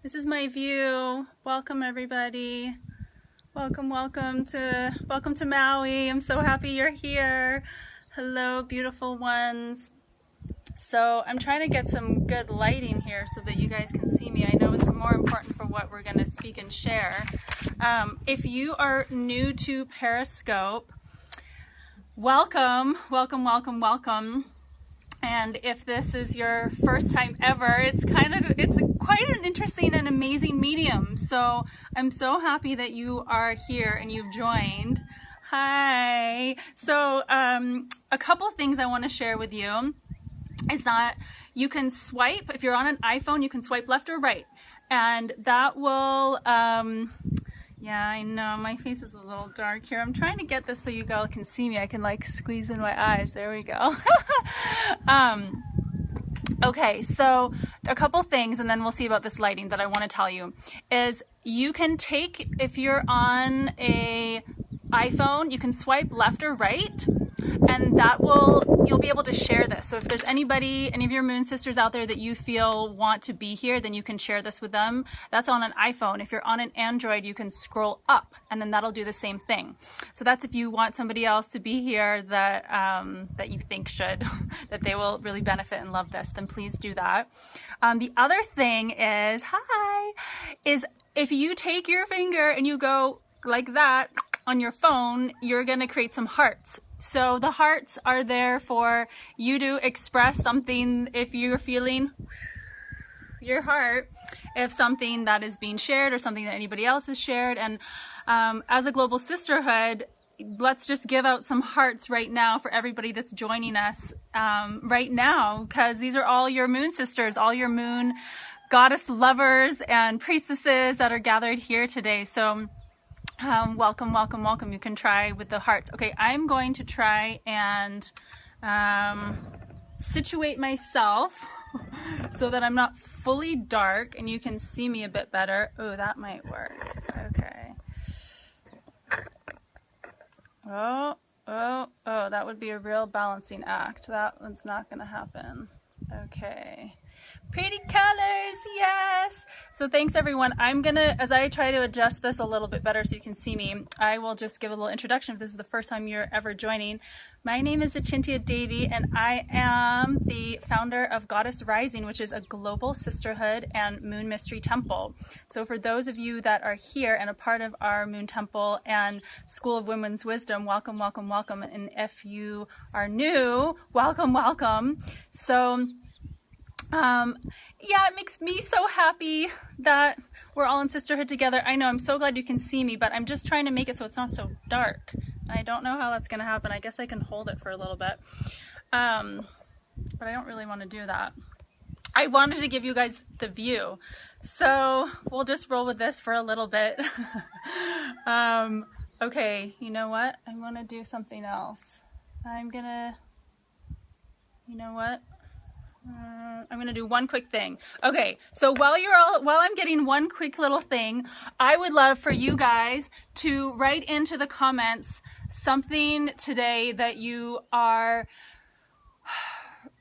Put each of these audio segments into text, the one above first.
This is my view. Welcome everybody. Welcome to Maui. I'm so happy you're here. Hello, beautiful ones. So I'm trying to get some good lighting here so that you guys can see me. I know it's more important for what we're going to speak and share. If you are new to Periscope, welcome. And if this is your first time ever, it's quite an interesting and amazing medium. So I'm so happy that you are here and you've joined. Hi. So a couple things I want to share with you is that you can swipe, if you're on an iPhone, you can swipe left or right. And that will, yeah, I know, my face is a little dark here. I'm trying to get this so you all can see me. I can like squeeze in my eyes. There we go. Okay, so a couple things, and then we'll see about this lighting that I want to tell you, is you can take, if you're on a iPhone, you can swipe left or right, and you'll be able to share this. So if there's any of your moon sisters out there that you feel want to be here, then you can share this with them. That's on an iPhone. If you're on an Android, you can scroll up, and then that'll do the same thing. So that's if you want somebody else to be here that you think should, that they will really benefit and love this, then please do that. The other thing is, is if you take your finger and you go like that on your phone, you're gonna create some hearts. So the hearts are there for you to express something if you're feeling your heart, if something that is being shared or something that anybody else has shared. And as a global sisterhood, let's just give out some hearts right now for everybody that's joining us right now, because these are all your moon sisters, all your moon goddess lovers and priestesses that are gathered here today. So welcome. You can try with the hearts. Okay, I'm going to try and situate myself so that I'm not fully dark and you can see me a bit better. Oh, that might work. Okay. Oh, that would be a real balancing act. That one's not going to happen. Okay. Pretty colors, yes! So thanks everyone. I'm gonna, as I try to adjust this a little bit better so you can see me, I will just give a little introduction if this is the first time you're ever joining. My name is Achintya Devi, and I am the founder of Goddess Rising, which is a global sisterhood and moon mystery temple. So for those of you that are here and a part of our moon temple and School of Women's Wisdom, welcome. And if you are new, welcome. So yeah, it makes me so happy that we're all in sisterhood together. I know, I'm so glad you can see me, but I'm just trying to make it so it's not so dark. I don't know how that's going to happen. I guess I can hold it for a little bit. But I don't really want to do that. I wanted to give you guys the view. So we'll just roll with this for a little bit. Okay, you know what? I want to do something else. I'm going to do one quick thing. Okay, so while I'm getting one quick little thing, I would love for you guys to write into the comments something today that you are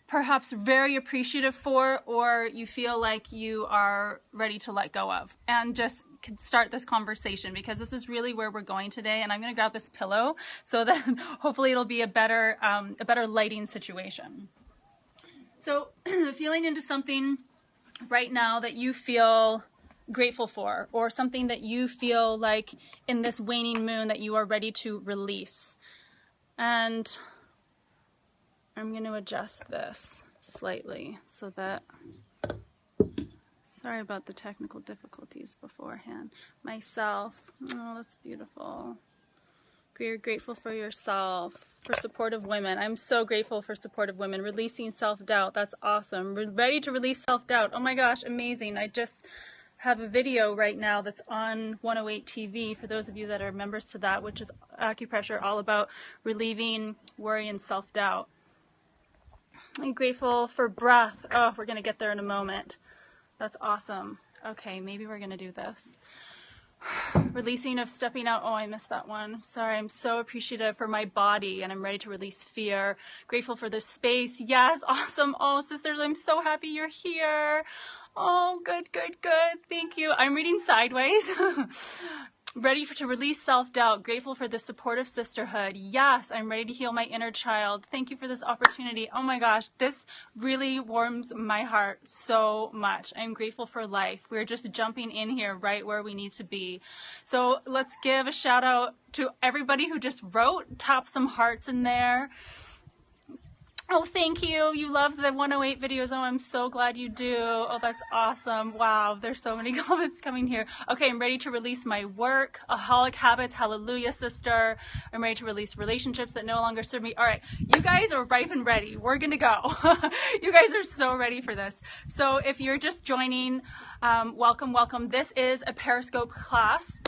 perhaps very appreciative for, or you feel like you are ready to let go of, and just start this conversation, because this is really where we're going today. And I'm going to grab this pillow so that hopefully it'll be a better lighting situation. So feeling into something right now that you feel grateful for, or something that you feel like in this waning moon that you are ready to release. And I'm going to adjust this slightly so that, sorry about the technical difficulties beforehand. Myself, oh, that's beautiful. You're grateful for yourself, for supportive women. I'm so grateful for supportive women. Releasing self-doubt, that's awesome. We're ready to release self-doubt. Oh my gosh, amazing. I just have a video right now that's on 108 TV for those of you that are members to that, which is acupressure, all about relieving worry and self-doubt. I'm grateful for breath. Oh, we're going to get there in a moment. That's awesome. Okay, maybe we're going to do this. Releasing of stepping out. Oh, I missed that one. Sorry. I'm so appreciative for my body, and I'm ready to release fear. Grateful for this space. Yes, awesome. Oh, sisters, I'm so happy you're here. Oh, good, good, good. Thank you. I'm reading sideways. Ready to release self-doubt. Grateful for the supportive sisterhood. Yes, I'm ready to heal my inner child. Thank you for this opportunity. Oh my gosh, this really warms my heart so much. I'm grateful for life. We're just jumping in here right where we need to be. So let's give a shout out to everybody who just wrote. Tap some hearts in there. Oh, thank you. You love the 108 videos. Oh, I'm so glad you do. Oh, that's awesome. Wow, there's so many comments coming here. Okay, I'm ready to release my work. Aholic habits. Hallelujah, sister. I'm ready to release relationships that no longer serve me. All right, you guys are ripe and ready. We're going to go. You guys are so ready for this. So if you're just joining, welcome, welcome. This is a Periscope class.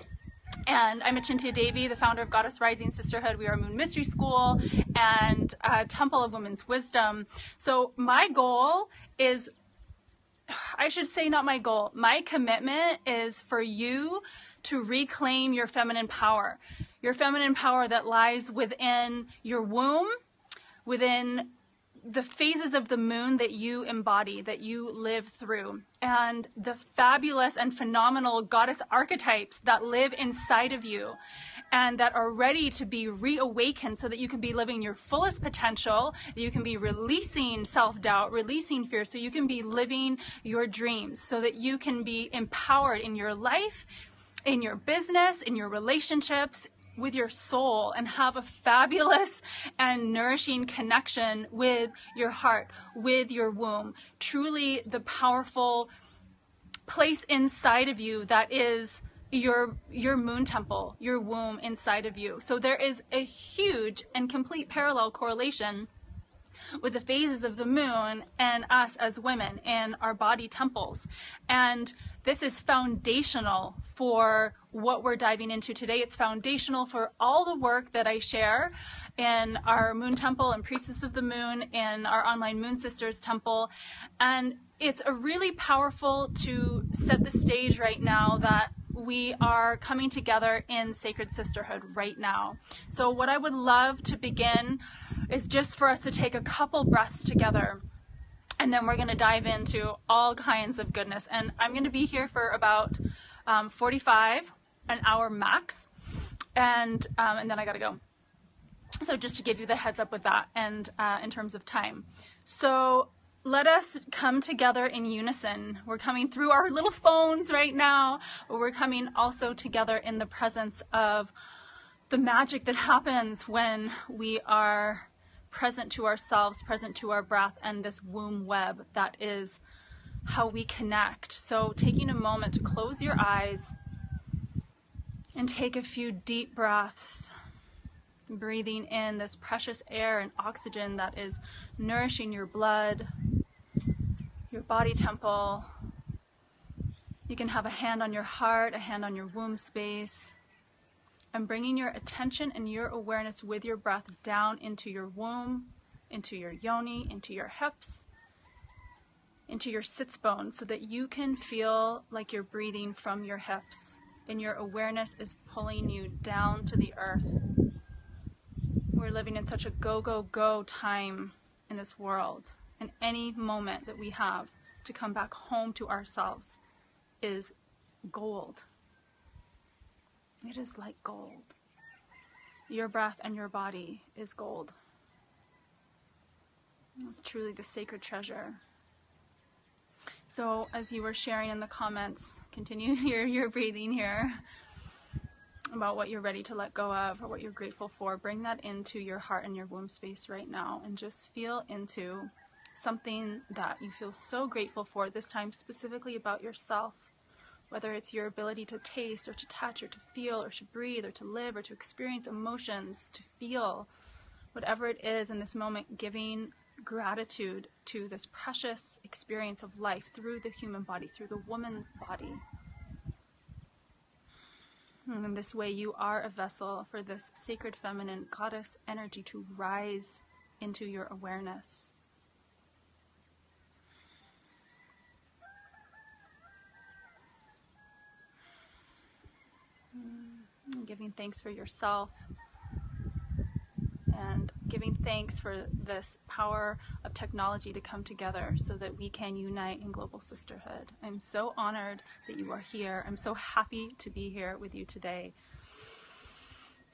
And I'm Achintya Devi, the founder of Goddess Rising Sisterhood. We are a Moon Mystery School and a Temple of Women's Wisdom. So my goal is, I should say not my goal, my commitment is for you to reclaim your feminine power that lies within your womb, within the phases of the moon that you embody, that you live through, and the fabulous and phenomenal goddess archetypes that live inside of you and that are ready to be reawakened so that you can be living your fullest potential, that you can be releasing self-doubt, releasing fear, so you can be living your dreams, so that you can be empowered in your life, in your business, in your relationships, with your soul, and have a fabulous and nourishing connection with your heart, with your womb. Truly the powerful place inside of you that is your moon temple, your womb inside of you. So there is a huge and complete parallel correlation with the phases of the moon and us as women and our body temples. And this is foundational for what we're diving into today. It's foundational for all the work that I share in our Moon Temple and Priestess of the Moon, in our online Moon Sisters Temple. And it's a really powerful to set the stage right now that we are coming together in sacred sisterhood right now. So what I would love to begin is just for us to take a couple breaths together, and then we're going to dive into all kinds of goodness. And I'm going to be here for about 45, an hour max, and then I got to go. So just to give you the heads up with that, and in terms of time. So let us come together in unison. We're coming through our little phones right now, but we're coming also together in the presence of the magic that happens when we are present to ourselves, present to our breath, and this womb web that is how we connect. So taking a moment to close your eyes and take a few deep breaths, breathing in this precious air and oxygen that is nourishing your blood, your body temple. You can have a hand on your heart, a hand on your womb space, and bringing your attention and your awareness with your breath down into your womb, into your yoni, into your hips, into your sits bone, so that you can feel like you're breathing from your hips and your awareness is pulling you down to the earth. We're living in such a go, go, go time in this world, and any moment that we have to come back home to ourselves is gold. It is like gold. Your breath and your body is gold. It's truly the sacred treasure. So as you were sharing in the comments, continue your breathing here about what you're ready to let go of or what you're grateful for. Bring that into your heart and your womb space right now, and just feel into something that you feel so grateful for, this time specifically about yourself. Whether it's your ability to taste or to touch or to feel or to breathe or to live or to experience emotions, to feel whatever it is in this moment, giving gratitude to this precious experience of life through the human body, through the woman body. And in this way, you are a vessel for this sacred feminine goddess energy to rise into your awareness. Giving thanks for yourself, and and giving thanks for this power of technology to come together so that we can unite in global sisterhood. I'm so honored that you are here. I'm so happy to be here with you today.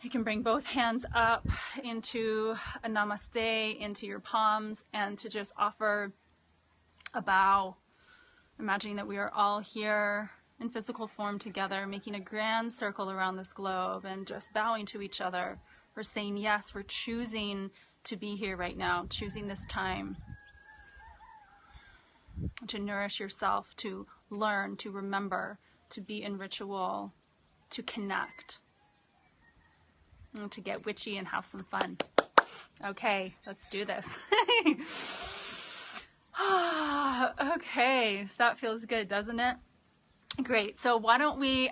You can bring both hands up into a namaste, into your palms, and to just offer a bow, imagining that we are all here in physical form together, making a grand circle around this globe and just bowing to each other. We're saying yes, we're choosing to be here right now, choosing this time to nourish yourself, to learn, to remember, to be in ritual, to connect, and to get witchy and have some fun. Okay, let's do this. Okay, so that feels good, doesn't it? Great. So why don't we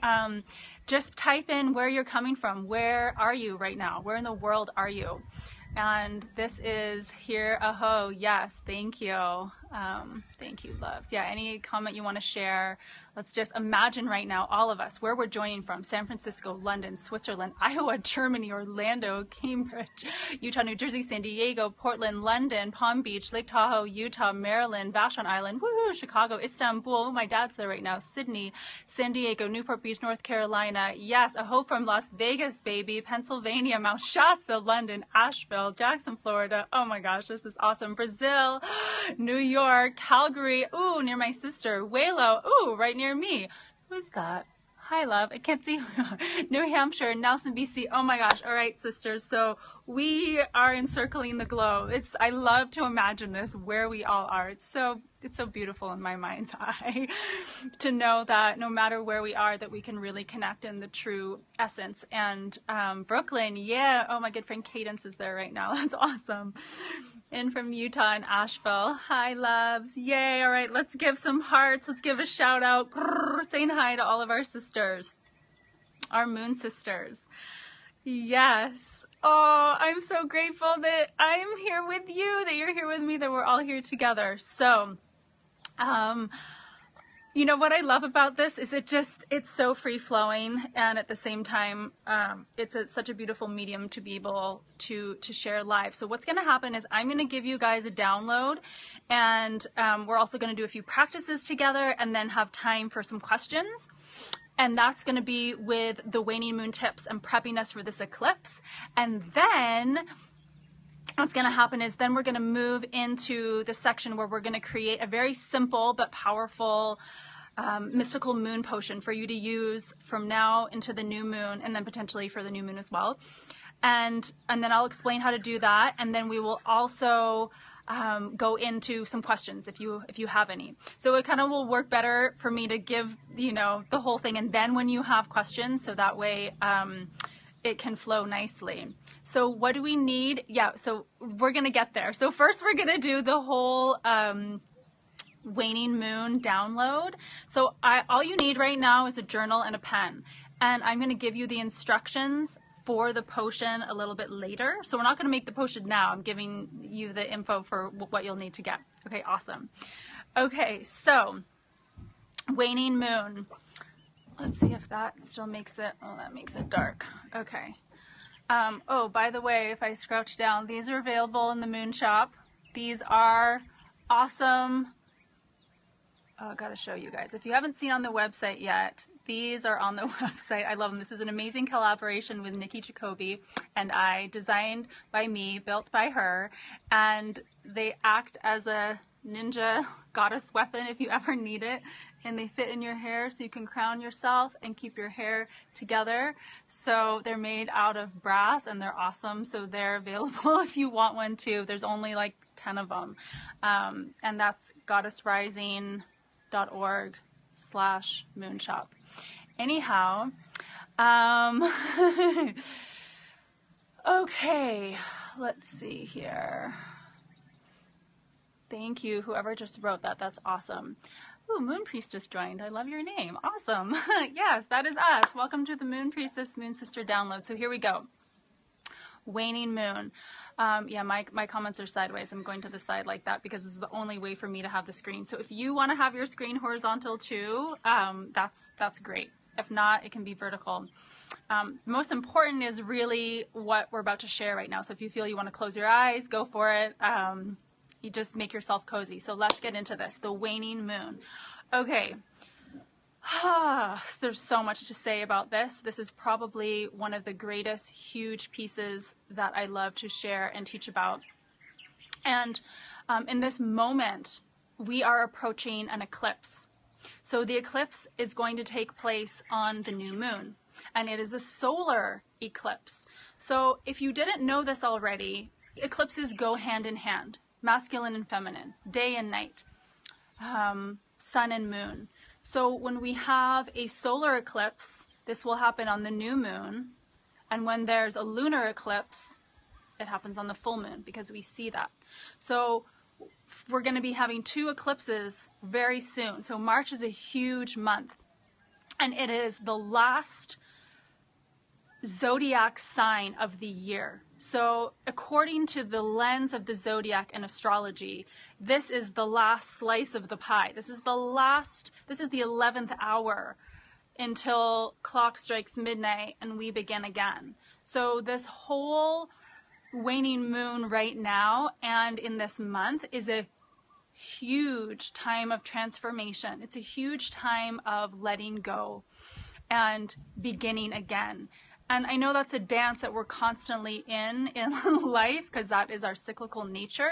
just type in where you're coming from. Where are you right now? Where in the world are you? And this is here. Aho. Yes. Thank you. Thank you, loves. Yeah. Any comment you want to share? Let's just imagine right now, all of us, where we're joining from: San Francisco, London, Switzerland, Iowa, Germany, Orlando, Cambridge, Utah, New Jersey, San Diego, Portland, London, Palm Beach, Lake Tahoe, Utah, Maryland, Vashon Island, woohoo, Chicago, Istanbul, my dad's there right now, Sydney, San Diego, Newport Beach, North Carolina, yes, aho from Las Vegas, baby, Pennsylvania, Mount Shasta, London, Asheville, Jackson, Florida, oh my gosh, this is awesome, Brazil, New York, Calgary, ooh, near my sister, Waylo, ooh, right near me. Who's that? Hi, love. I can't see. New Hampshire, Nelson, BC. Oh my gosh. All right, sisters. So we are encircling the globe. I love to imagine this, where we all are. It's so beautiful in my mind's eye to know that no matter where we are, that we can really connect in the true essence. And Brooklyn, yeah. Oh, my good friend Cadence is there right now. That's awesome. And from Utah and Asheville. Hi, loves. Yay. All right, let's give some hearts. Let's give a shout out. Grrr, saying hi to all of our sisters, our moon sisters. Yes. Oh, I'm so grateful that I'm here with you, that you're here with me, that we're all here together. So, you know what I love about this is it's so free flowing, and at the same time, it's such a beautiful medium to be able to share live. So what's going to happen is I'm going to give you guys a download, and we're also going to do a few practices together and then have time for some questions. And that's going to be with the waning moon tips and prepping us for this eclipse. And then what's going to happen is then we're going to move into the section where we're going to create a very simple but powerful mystical moon potion for you to use from now into the new moon, and then potentially for the new moon as well. And then I'll explain how to do that. And then we will also go into some questions if you have any. So it kind of will work better for me to give, the whole thing, and then when you have questions, so that way it can flow nicely. So what do we need? Yeah, so we're going to get there. So first we're going to do the whole waning moon download. So all you need right now is a journal and a pen. And I'm going to give you the instructions for the potion a little bit later. So we're not going to make the potion now. I'm giving you the info for what you'll need to get. Okay, awesome. Okay, so waning moon. Let's see if that still makes it. Oh, that makes it dark. Okay. Oh, by the way, if I scrouch down, these are available in the moon shop. These are awesome. Oh, I gotta show you guys. If you haven't seen on the website yet, these are on the website. I love them. This is an amazing collaboration with Nikki Jacoby and I, designed by me, built by her, and they act as a ninja goddess weapon if you ever need it, and they fit in your hair so you can crown yourself and keep your hair together. So they're made out of brass and they're awesome. So they're available if you want one too. There's only like 10 of them, and that's goddessrising.org/moonshop. Anyhow, okay, let's see here. Thank you, whoever just wrote that. That's awesome. Ooh, Moon Priestess joined. I love your name. Awesome. Yes, that is us. Welcome to the Moon Priestess, Moon Sister download. So here we go. Waning moon. Yeah, my comments are sideways. I'm going to the side like that because this is the only way for me to have the screen. So if you want to have your screen horizontal too, that's great. If not, it can be vertical. Most important is really what we're about to share right now. So if you feel you want to close your eyes, go for it. You just make yourself cozy. So let's get into this, the waning moon. Okay. There's so much to say about this. This is probably one of the greatest, huge pieces that I love to share and teach about. And in this moment, we are approaching an eclipse. So the eclipse is going to take place on the new moon, and it is a solar eclipse. So if you didn't know this already, eclipses go hand in hand, masculine and feminine, day and night, sun and moon. So when we have a solar eclipse, this will happen on the new moon, and when there's a lunar eclipse, it happens on the full moon, because we see that. So we're going to be having 2 eclipses very soon. So March is a huge month, and it is the last zodiac sign of the year. So according to the lens of the zodiac and astrology, this is the last slice of the pie. This is the 11th hour until clock strikes midnight and we begin again. So this whole waning moon right now and in this month is a huge time of transformation. It's a huge time of letting go and beginning again. And I know that's a dance that we're constantly in life, because that is our cyclical nature.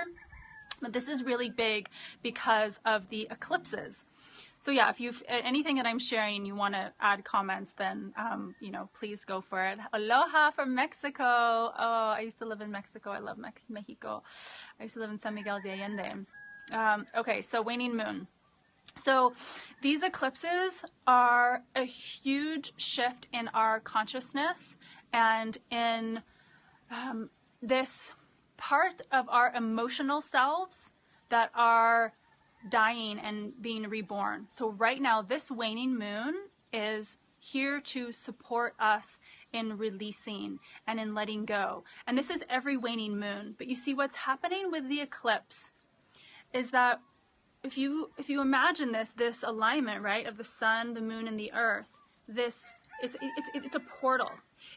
But this is really big because of the eclipses. So yeah, if you've anything that I'm sharing, you want to add comments, then please go for it. Aloha from Mexico. Oh, I used to live in Mexico. I love Mexico. I used to live in San Miguel de Allende. Okay, so waning moon. So these eclipses are a huge shift in our consciousness and in this part of our emotional selves that are dying and being reborn. So right now, this waning moon is here to support us in releasing and in letting go. And this is every waning moon. But you see, what's happening with the eclipse is that if you imagine this alignment, right, of the sun, the moon, and the earth, it's a portal.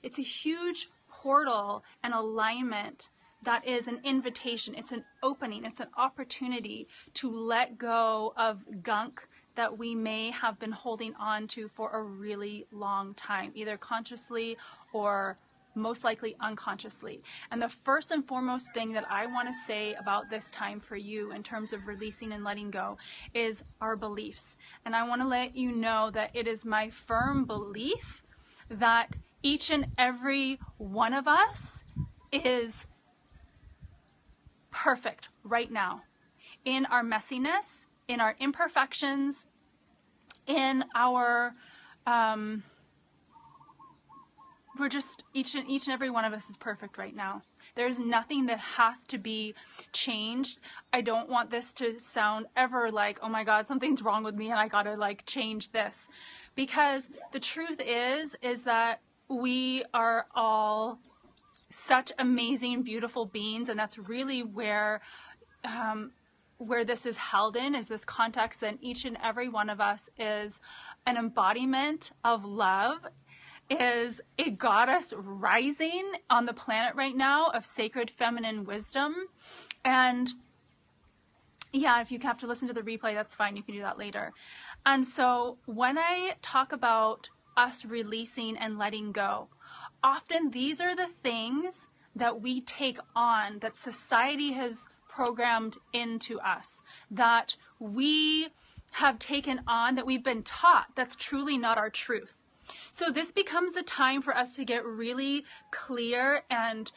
It's a huge portal and alignment that is an invitation. It's an opening. It's an opportunity to let go of gunk that we may have been holding on to for a really long time, either consciously or most likely unconsciously. And the first and foremost thing that I want to say about this time for you in terms of releasing and letting go is our beliefs. And I want to let you know that it is my firm belief that each and every one of us is perfect right now in our messiness, in our imperfections, in our we're just each and every one of us is perfect right now. There's nothing that has to be changed. I don't want this to sound ever like, oh my God, something's wrong with me and I gotta like change this, because the truth is that we are all such amazing, beautiful beings, and that's really where this is held in, is this context that each and every one of us is an embodiment of love, is a goddess rising on the planet right now of sacred feminine wisdom. And yeah, if you have to listen to the replay, that's fine. You can do that later. And so when I talk about us releasing and letting go, often these are the things that we take on, that society has programmed into us, that we have taken on, that we've been taught that's truly not our truth. So this becomes a time for us to get really clear and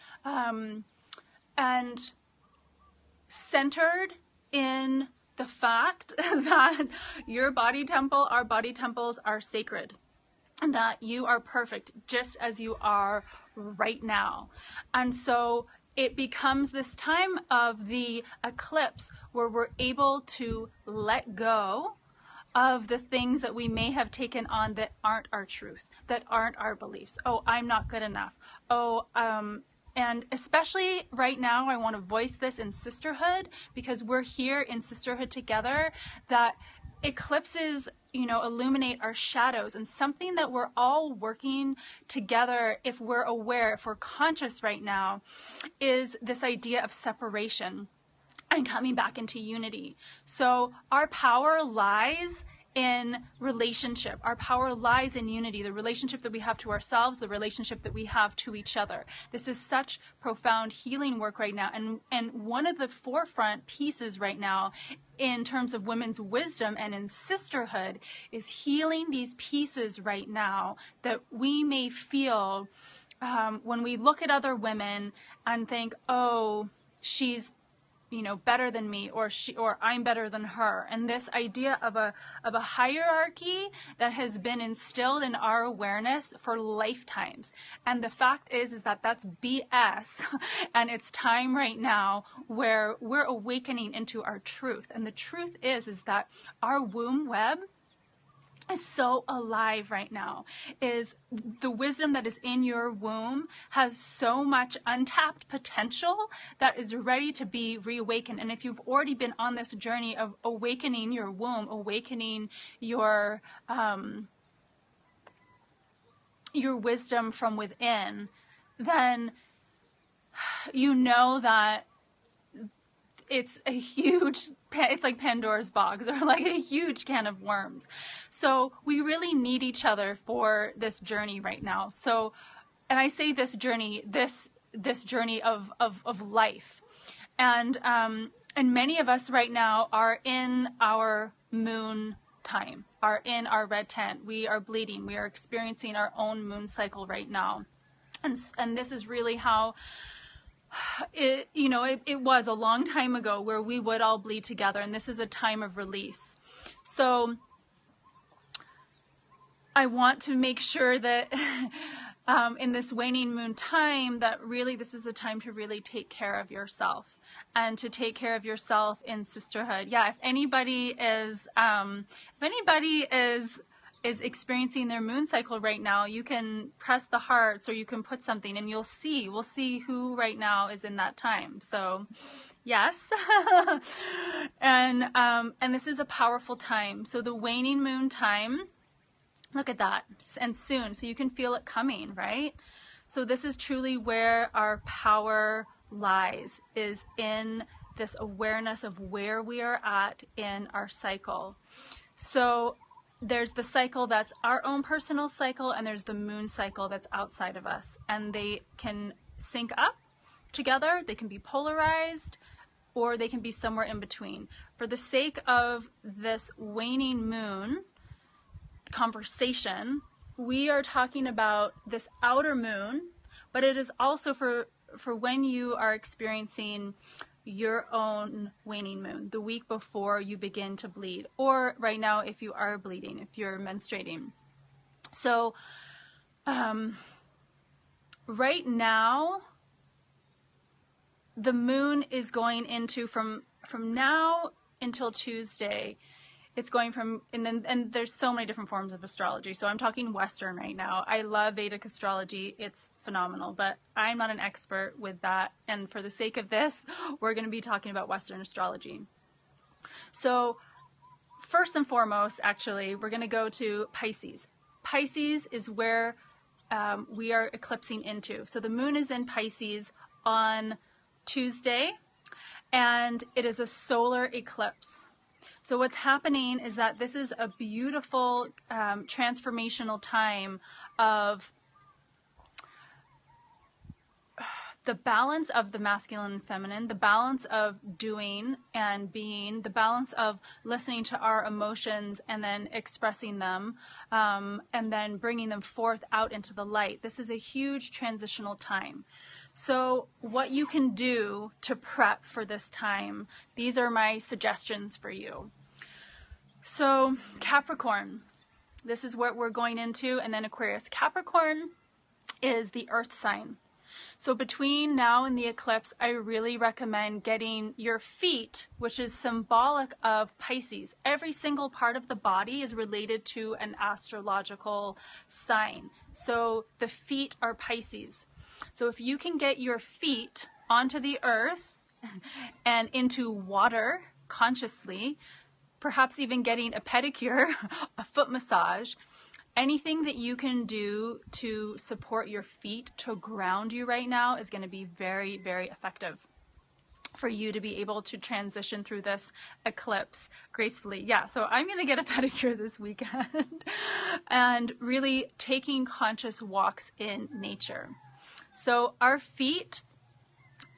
centered in the fact that your body temple, our body temples are sacred, and that you are perfect just as you are right now. And so it becomes this time of the eclipse where we're able to let go of the things that we may have taken on that aren't our truth, that aren't our beliefs. Oh, I'm not good enough. And especially right now, I want to voice this in sisterhood, because we're here in sisterhood together, that eclipses illuminate our shadows. And something that we're all working together, if we're aware, if we're conscious right now, is this idea of separation and coming back into unity. So our power lies in relationship. Our power lies in unity, the relationship that we have to ourselves, the relationship that we have to each other. This is such profound healing work right now. And one of the forefront pieces right now in terms of women's wisdom and in sisterhood is healing these pieces right now that we may feel when we look at other women and think, oh, she's better than me, or I'm better than her. And this idea of a hierarchy that has been instilled in our awareness for lifetimes. And the fact is that that's BS. And it's time right now where we're awakening into our truth. And the truth is that our womb web is so alive right now. Is the wisdom that is in your womb has so much untapped potential that is ready to be reawakened. And if you've already been on this journey of awakening your womb, awakening your wisdom from within, then you know that it's like Pandora's box, or like a huge can of worms. So we really need each other for this journey right now. So, and I say this journey of life. And many of us right now are in our moon time, are in our red tent. We are bleeding. We are experiencing our own moon cycle right now. And this is really how it was a long time ago where we would all bleed together, and this is a time of release. So I want to make sure that in this waning moon time, that really this is a time to really take care of yourself and to take care of yourself in sisterhood. Yeah, if anybody is experiencing their moon cycle right now, you can press the hearts or you can put something and we'll see who right now is in that time. So yes. And this is a powerful time. So the waning moon time, look at that, and soon, so you can feel it coming, right? So this is truly where our power lies, is in this awareness of where we are at in our cycle. So there's the cycle that's our own personal cycle, and there's the moon cycle that's outside of us. And they can sync up together, they can be polarized, or they can be somewhere in between. For the sake of this waning moon conversation, we are talking about this outer moon, but it is also for when you are experiencing your own waning moon, the week before you begin to bleed, or right now if you are bleeding, if you're menstruating. So right now the moon is going into from now until Tuesday. It's going from, and there's so many different forms of astrology. So I'm talking Western right now. I love Vedic astrology. It's phenomenal, but I'm not an expert with that. And for the sake of this, we're going to be talking about Western astrology. So first and foremost, actually, we're going to go to Pisces. Pisces is where we are eclipsing into. So the moon is in Pisces on Tuesday, and it is a solar eclipse. So what's happening is that this is a beautiful transformational time of the balance of the masculine and feminine, the balance of doing and being, the balance of listening to our emotions and then expressing them, and then bringing them forth out into the light. This is a huge transitional time. So what you can do to prep for this time, these are my suggestions for you. So Capricorn, this is what we're going into, and then Aquarius. Capricorn is the earth sign. So between now and the eclipse, I really recommend getting your feet, which is symbolic of Pisces. Every single part of the body is related to an astrological sign. So the feet are Pisces. So if you can get your feet onto the earth and into water consciously, perhaps even getting a pedicure, a foot massage, anything that you can do to support your feet, to ground you right now, is going to be very, very effective for you to be able to transition through this eclipse gracefully. Yeah, so I'm going to get a pedicure this weekend and really taking conscious walks in nature. So our feet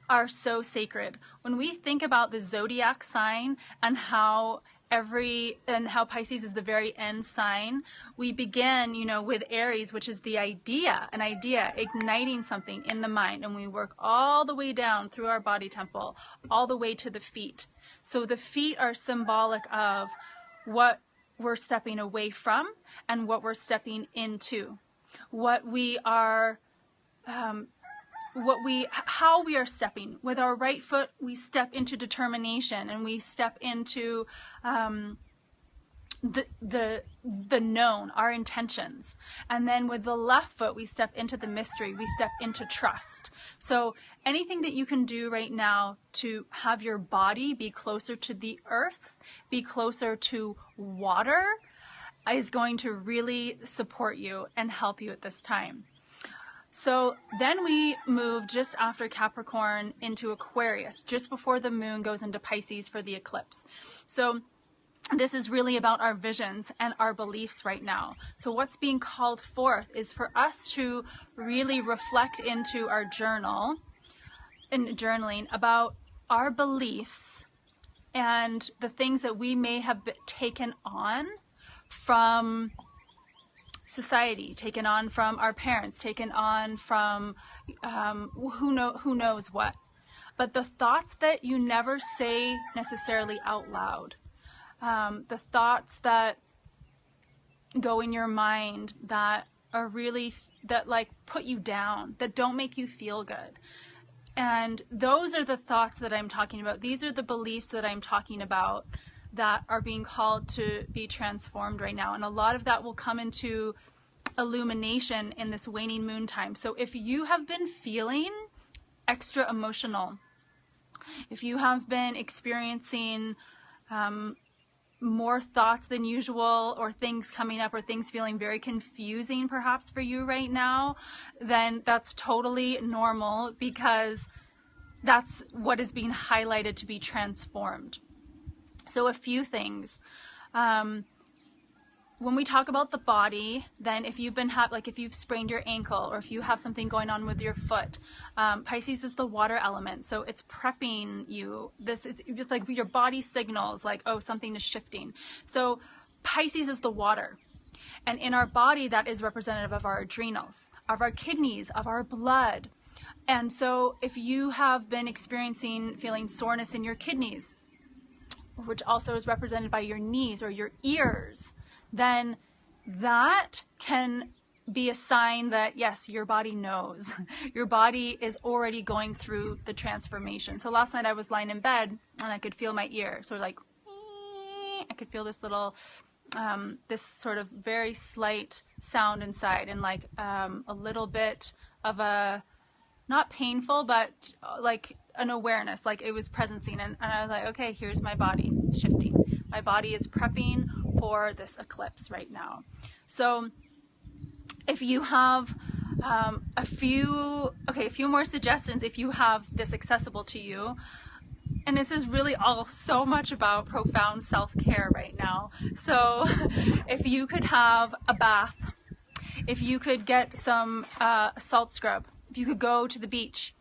are so sacred. When we think about the zodiac sign and how Pisces is the very end sign, we begin, with Aries, which is an idea, igniting something in the mind, and we work all the way down through our body temple, all the way to the feet. So the feet are symbolic of what we're stepping away from and what we're stepping into, how we are stepping. With our right foot, we step into determination, and we step into the known, our intentions. And then with the left foot, we step into the mystery, we step into trust. So anything that you can do right now to have your body be closer to the earth, be closer to water, is going to really support you and help you at this time. So then we move just after Capricorn into Aquarius, just before the moon goes into Pisces for the eclipse. So this is really about our visions and our beliefs right now. So what's being called forth is for us to really reflect into our journal and journaling about our beliefs and the things that we may have taken on from society, taken on from our parents, taken on from who knows what. But the thoughts that you never say necessarily out loud, the thoughts that go in your mind that are really, that like put you down, that don't make you feel good. And those are the thoughts that I'm talking about. These are the beliefs that I'm talking about that are being called to be transformed right now. And a lot of that will come into illumination in this waning moon time. So if you have been feeling extra emotional, if you have been experiencing more thoughts than usual, or things coming up, or things feeling very confusing perhaps for you right now, then that's totally normal, because that's what is being highlighted to be transformed. So a few things. When we talk about the body, then if you've been if you've sprained your ankle, or if you have something going on with your foot, Pisces is the water element, so it's prepping you. It's like your body signals like, oh, something is shifting. So Pisces is the water, and in our body, that is representative of our adrenals, of our kidneys, of our blood. And so if you have been feeling soreness in your kidneys, which also is represented by your knees or your ears, then that can be a sign that, yes, your body knows. Your body is already going through the transformation. So last night I was lying in bed and I could feel my ear. So like, I could feel this little, this sort of very slight sound inside, and like a little bit of a, not painful, but like an awareness, like it was presencing. And I was like, okay, here's my body shifting. My body is prepping for this eclipse right now. So if you have a few more suggestions, if you have this accessible to you, and this is really all so much about profound self-care right now. So if you could have a bath, if you could get some salt scrub, if you could go to the beach,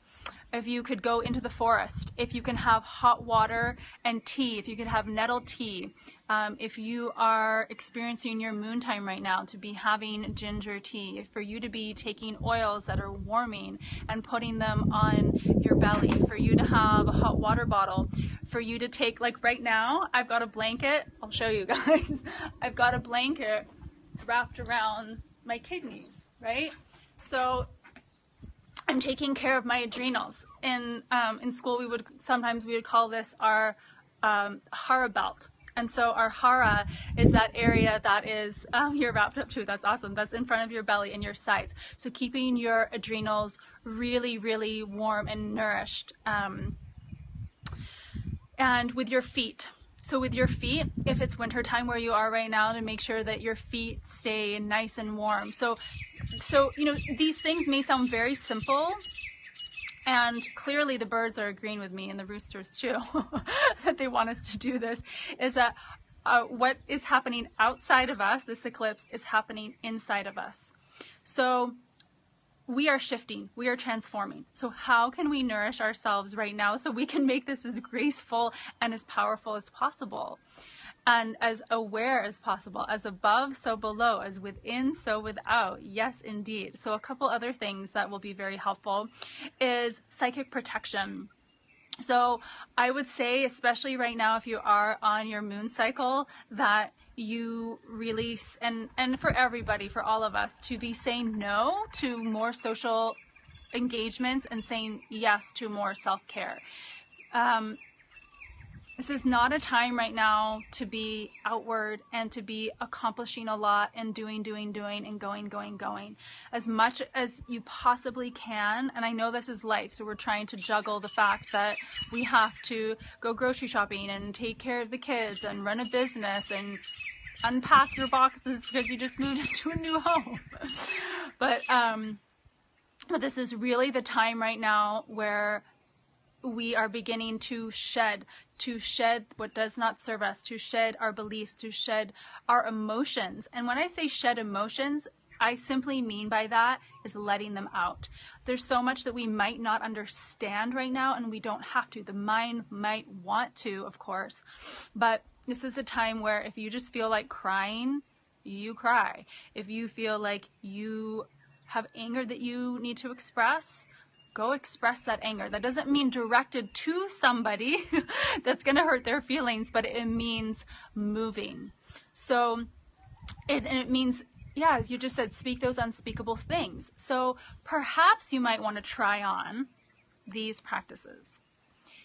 if you could go into the forest, if you can have hot water and tea, if you could have nettle tea, if you are experiencing your moon time right now, to be having ginger tea, for you to be taking oils that are warming and putting them on your belly, for you to have a hot water bottle, for you to take, like right now, I've got a blanket, I'll show you guys, I've got a blanket wrapped around my kidneys, right? So I'm taking care of my adrenals. In school, we would call this our hara belt. And so our hara is that area that is, you're wrapped up too, that's awesome. That's in front of your belly and your sides. So keeping your adrenals really, really warm and nourished. And with your feet. So with your feet, if it's winter time where you are right now, to make sure that your feet stay nice and warm. So these things may sound very simple, and clearly the birds are agreeing with me, and the roosters too, that they want us to do this, is that what is happening outside of us, this eclipse, is happening inside of us. So we are shifting, we are transforming. So how can we nourish ourselves right now so we can make this as graceful and as powerful as possible? And as aware as possible, as above, so below, as within, so without. Yes, indeed. So a couple other things that will be very helpful is psychic protection. So I would say, especially right now, if you are on your moon cycle, that you really, and for everybody, for all of us, to be saying no to more social engagements and saying yes to more self-care. This is not a time right now to be outward and to be accomplishing a lot and doing and going. As much as you possibly can, and I know this is life, so we're trying to juggle the fact that we have to go grocery shopping and take care of the kids and run a business and unpack your boxes because you just moved into a new home. But this is really the time right now where we are beginning to shed what does not serve us, to shed our beliefs, to shed our emotions. And when I say shed emotions, I simply mean by that is letting them out. There's so much that we might not understand right now, and we don't have to. The mind might want to, of course, but this is a time where if you just feel like crying, you cry. If you feel like you have anger that you need to express, go express that anger. That doesn't mean directed to somebody that's going to hurt their feelings, but it means moving. So it means, yeah, as you just said, speak those unspeakable things. So perhaps you might want to try on these practices.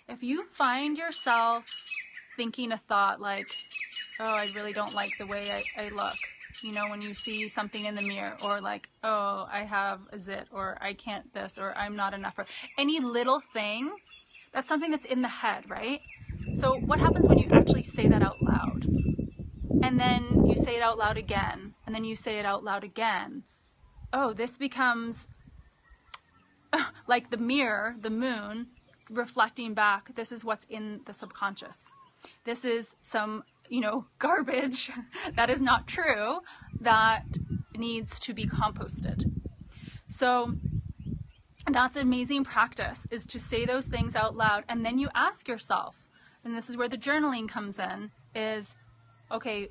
If you find yourself thinking a thought like, oh, I really don't like the way I look, you know, when you see something in the mirror, or like, oh, I have a zit, or I can't this, or I'm not enough, or any little thing, that's something that's in the head, right? So what happens when you actually say that out loud? And then you say it out loud again, and then you say it out loud again. Oh, this becomes like the mirror, the moon, reflecting back. This is what's in the subconscious. This is some, garbage that is not true, that needs to be composted. So that's amazing practice, is to say those things out loud. And then you ask yourself, and this is where the journaling comes in, is, okay,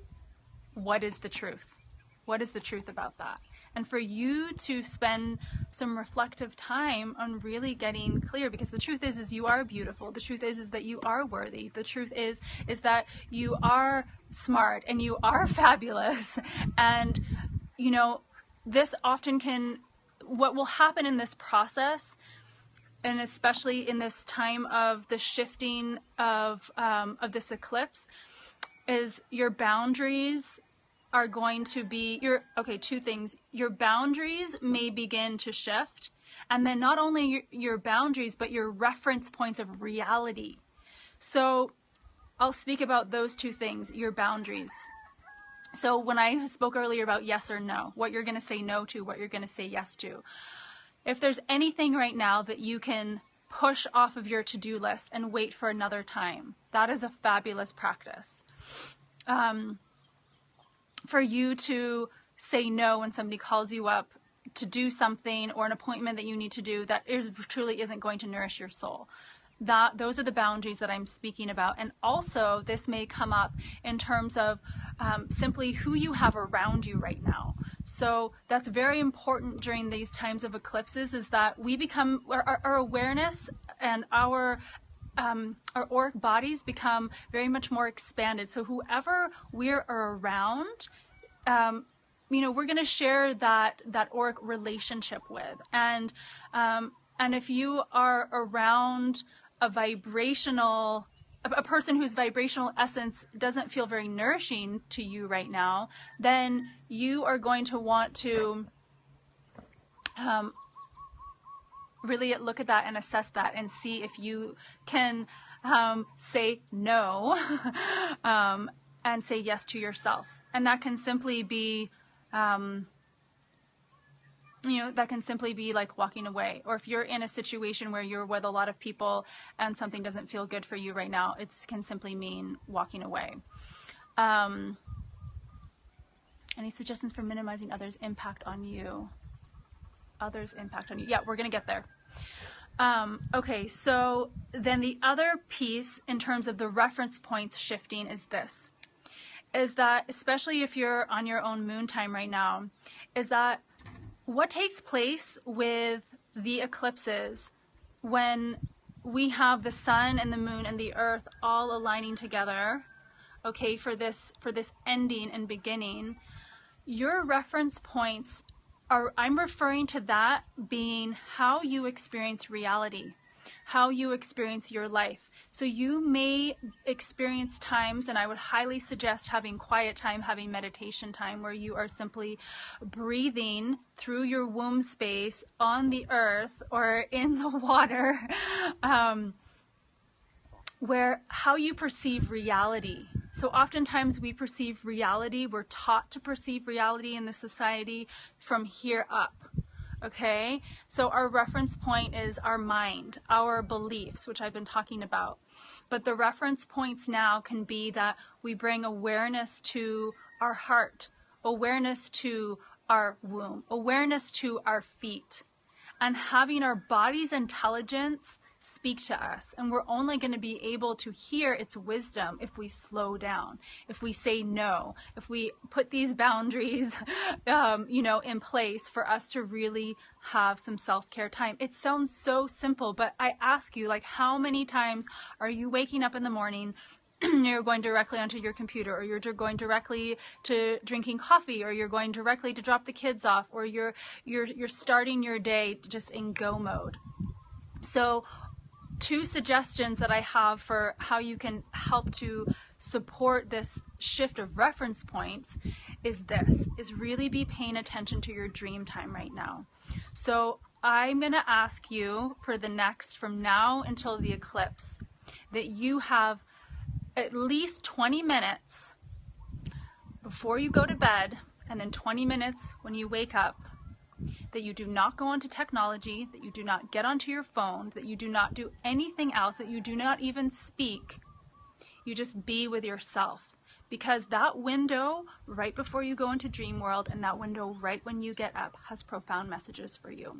what is the truth? What is the truth about that? And for you to spend some reflective time on really getting clear, because the truth is you are beautiful. The truth is that you are worthy. The truth is that you are smart and you are fabulous. And, this often what will happen in this process, and especially in this time of the shifting of this eclipse, is your boundaries are going to be two things. Your boundaries may begin to shift, and then not only your boundaries, but your reference points of reality. So I'll speak about those two things, your boundaries. So when I spoke earlier about yes or no, what you're going to say no to, what you're going to say yes to. If there's anything right now that you can push off of your to-do list and wait for another time, that is a fabulous practice. For you to say no when somebody calls you up to do something, or an appointment that you need to do that truly isn't going to nourish your soul. Those are the boundaries that I'm speaking about. And also this may come up in terms of simply who you have around you right now. So that's very important during these times of eclipses, is that we become, our awareness and our auric bodies become very much more expanded. So whoever we're around, we're going to share that auric relationship with. And if you are around a person whose vibrational essence doesn't feel very nourishing to you right now, then you are going to want to really look at that and assess that and see if you can say no, and say yes to yourself. And that can simply be, that can simply be like walking away. Or if you're in a situation where you're with a lot of people and something doesn't feel good for you right now, it can simply mean walking away. Any suggestions for minimizing others' impact on you? Others' impact on you. Yeah, we're going to get there. Okay, so then the other piece in terms of the reference points shifting is this. Is that, especially if you're on your own moon time right now, is that what takes place with the eclipses when we have the sun and the moon and the earth all aligning together, okay, for this ending and beginning, your reference points are, I'm referring to that being how you experience reality, how you experience your life. So you may experience times, and I would highly suggest having quiet time, having meditation time, where you are simply breathing through your womb space on the earth or in the water, where how you perceive reality. So oftentimes we perceive reality, we're taught to perceive reality in the society from here up. Okay, so our reference point is our mind, our beliefs, which I've been talking about. But the reference points now can be that we bring awareness to our heart, awareness to our womb, awareness to our feet, and having our body's intelligence speak to us. And we're only going to be able to hear its wisdom if we slow down, if we say no, if we put these boundaries, in place for us to really have some self-care time. It sounds so simple, but I ask you, like, how many times are you waking up in the morning, you're going directly onto your computer, or you're going directly to drinking coffee, or you're going directly to drop the kids off, or you're starting your day just in go mode? So 2 suggestions that I have for how you can help to support this shift of reference points is really be paying attention to your dream time right now. So I'm going to ask you for the next, from now until the eclipse, that you have at least 20 minutes before you go to bed, and then 20 minutes when you wake up, that you do not go onto technology, that you do not get onto your phone, that you do not do anything else, that you do not even speak. You just be with yourself. Because that window right before you go into dream world and that window right when you get up has profound messages for you.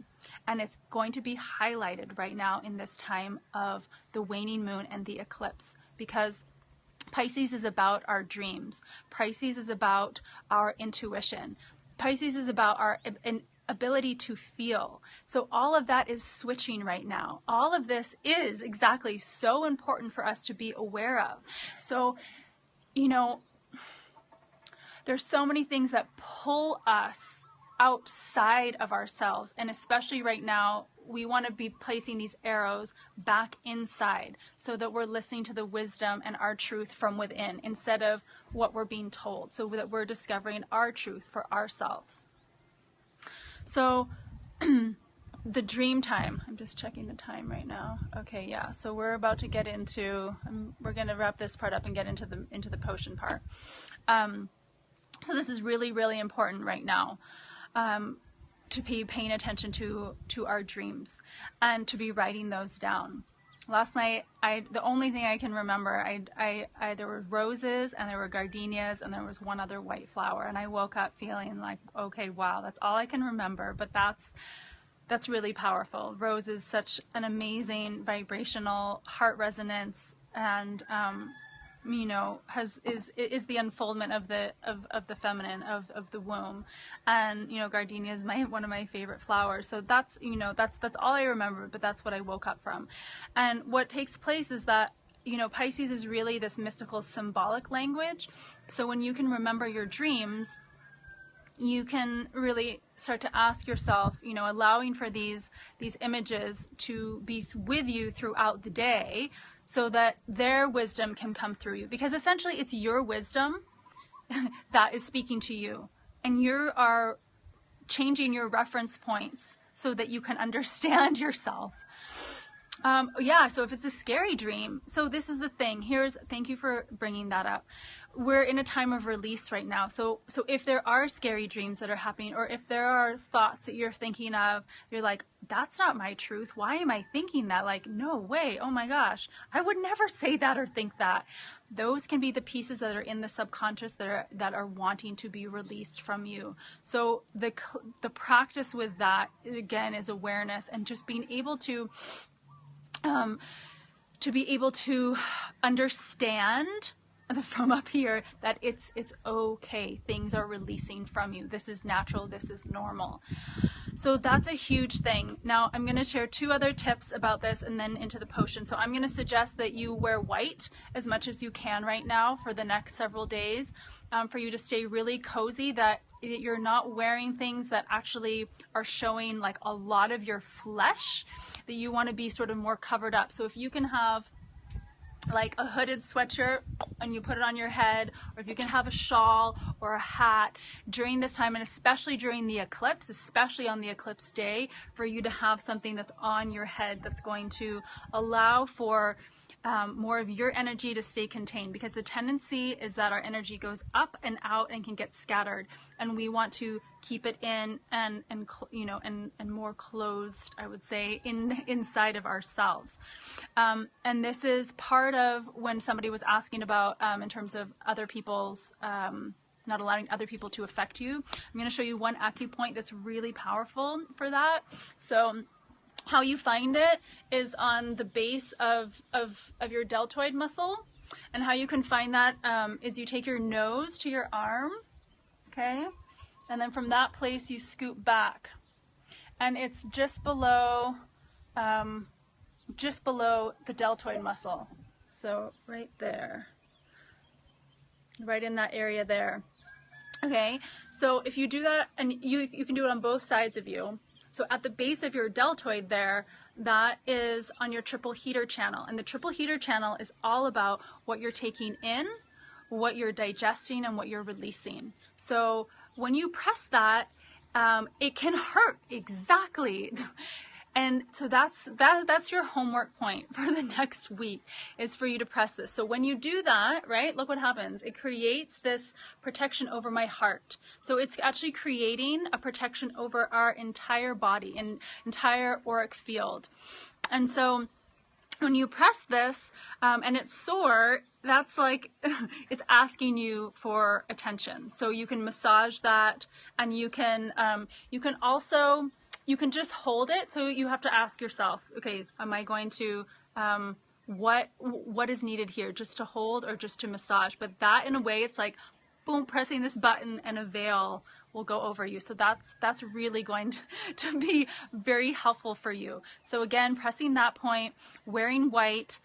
And it's going to be highlighted right now in this time of the waning moon and the eclipse, because Pisces is about our dreams. Pisces is about our intuition. Pisces is about our ability to feel. So all of that is switching right now. All of this is exactly so important for us to be aware of. So, there's so many things that pull us outside of ourselves. And especially right now, we want to be placing these arrows back inside so that we're listening to the wisdom and our truth from within instead of what we're being told, so that we're discovering our truth for ourselves. So the dream time, I'm just checking the time right now. Okay, yeah, so we're about to get into, we're going to wrap this part up and get into the potion part. So this is really, really important right now, to be paying attention to our dreams and to be writing those down. Last night, the only thing I can remember, there were roses and there were gardenias and there was one other white flower, and I woke up feeling like, okay, wow, that's all I can remember, but that's really powerful. Rose is such an amazing vibrational heart resonance, and is the unfoldment of the feminine, of the womb, and gardenia is one of my favorite flowers. So that's all I remember, but that's what I woke up from. And what takes place is that Pisces is really this mystical symbolic language. So when you can remember your dreams, you can really start to ask yourself, allowing for these images to be with you throughout the day, so that their wisdom can come through you. Because essentially it's your wisdom that is speaking to you. And you are changing your reference points so that you can understand yourself. Yeah, so if it's a scary dream, so this is the thing. Thank you for bringing that up. We're in a time of release right now. So if there are scary dreams that are happening, or if there are thoughts that you're thinking of, you're like, that's not my truth. Why am I thinking that? Like, no way. Oh my gosh, I would never say that or think that. Those can be the pieces that are in the subconscious that are wanting to be released from you. So the practice with that, again, is awareness and just being able to be able to understand from up here that it's okay. Things are releasing from you. This is natural. This is normal. So that's a huge thing. Now I'm going to share 2 other tips about this and then into the potion. So I'm going to suggest that you wear white as much as you can right now for the next several days, for you to stay really cozy, that you're not wearing things that actually are showing like a lot of your flesh, that you want to be sort of more covered up. So if you can have like a hooded sweatshirt and you put it on your head, or if you can have a shawl or a hat during this time, and especially during the eclipse, especially on the eclipse day, for you to have something that's on your head that's going to allow for more of your energy to stay contained, because the tendency is that our energy goes up and out and can get scattered, and we want to keep it in and more closed, I would say, inside of ourselves. And this is part of when somebody was asking about in terms of other people's not allowing other people to affect you. I'm going to show you one acupoint that's really powerful for that. So how you find it is on the base of your deltoid muscle, and how you can find that is you take your nose to your arm, okay, and then from that place you scoop back, and it's just below the deltoid muscle. So right there, right in that area there. Okay, so if you do that, and you can do it on both sides of you. So at the base of your deltoid there, that is on your triple heater channel. And the triple heater channel is all about what you're taking in, what you're digesting, and what you're releasing. So when you press that, it can hurt, exactly. And so that's your homework point for the next week, is for you to press this. So when you do that, right, look what happens. It creates this protection over my heart. So it's actually creating a protection over our entire body and entire auric field. And so when you press this and it's sore, that's like, it's asking you for attention. So you can massage that, and you can also, you can just hold it. So you have to ask yourself, okay, am I going to, what is needed here? Just to hold or just to massage? But that, in a way, it's like, boom, pressing this button and a veil will go over you. So that's really going to be very helpful for you. So again, pressing that point, wearing white,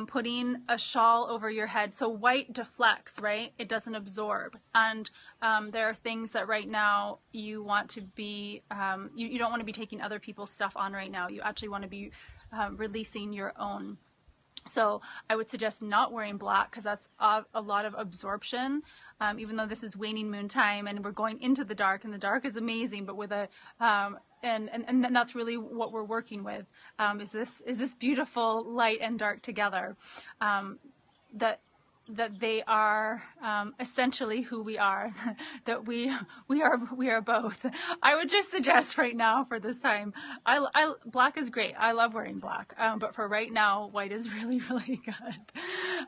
putting a shawl over your head. So white deflects, right? It doesn't absorb. And there are things that right now you want to be, you don't want to be taking other people's stuff on right now. You actually want to be releasing your own. So I would suggest not wearing black, because that's a lot of absorption. Even though this is waning moon time and we're going into the dark, and the dark is amazing, but with a and that's really what we're working with, is this beautiful light and dark together, that they are essentially who we are, that we are both. I would just suggest right now for this time, black is great. I love wearing black, but for right now, white is really, really good.